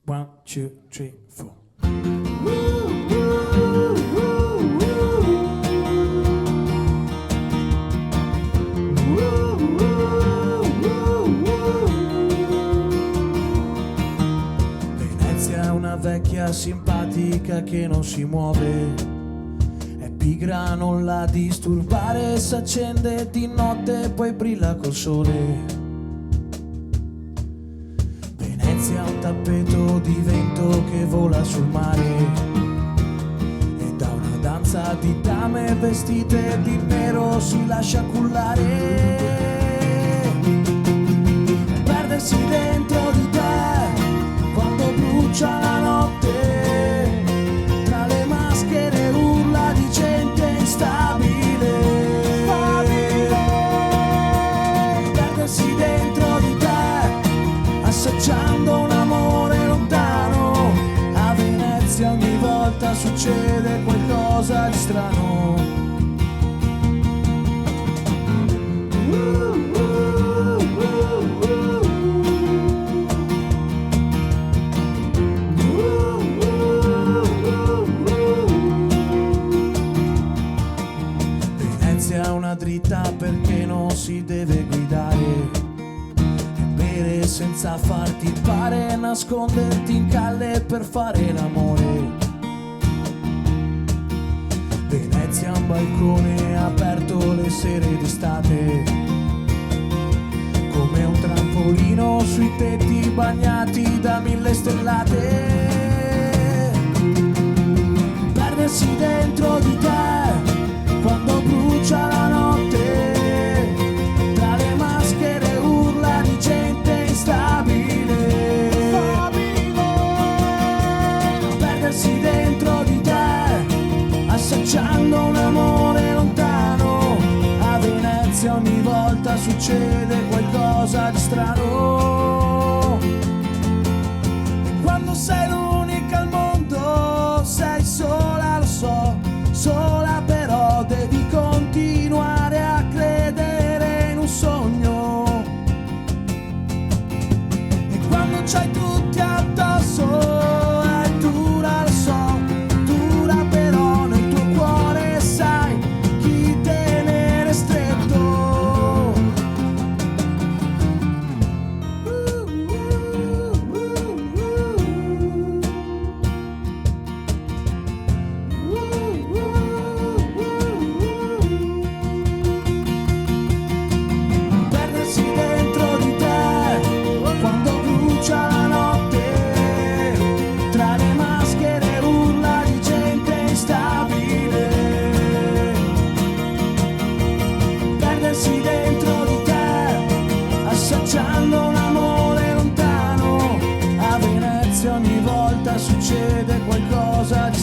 1, 2, 3, 4. Venezia è una vecchia simpatica che non si muove, è pigra, non la disturbare, s'accende di notte poi brilla col sole. Venezia è un tappeto di vento che vola sul mare e da una danza di dame vestite di nero si lascia cullare, perdersi dentro di te quando brucia la notte, tra le maschere urla di gente instabile, perdersi dentro di te assaggiando un amore lontano. A Venezia ogni volta succede qualcosa di strano. Venezia è una dritta perché non si deve guidare, senza farti pare, nasconderti in calle per fare l'amore. Venezia è un balcone aperto le sere d'estate, come un trampolino sui tetti bagnati da 1000 stellate, perdersi dentro di te quando brucia la notte, tra le maschere urla di gente instabile, perdersi dentro di te assaggiando un amore lontano. A Venezia ogni volta succede qualcosa di strano. E quando sei l'unica al mondo sei sola, lo so, sola, però devi continuare a credere in un sogno. Quando c'hai tutti addosso è dura, lo so, dura, però nel tuo cuore sai chi tenere stretto. Perdersi dentro di te quando brucia la notte, tra le maschere urla di gente instabile, perdersi dentro di te assaggiando un amore lontano. A Venezia ogni volta succede qualcosa di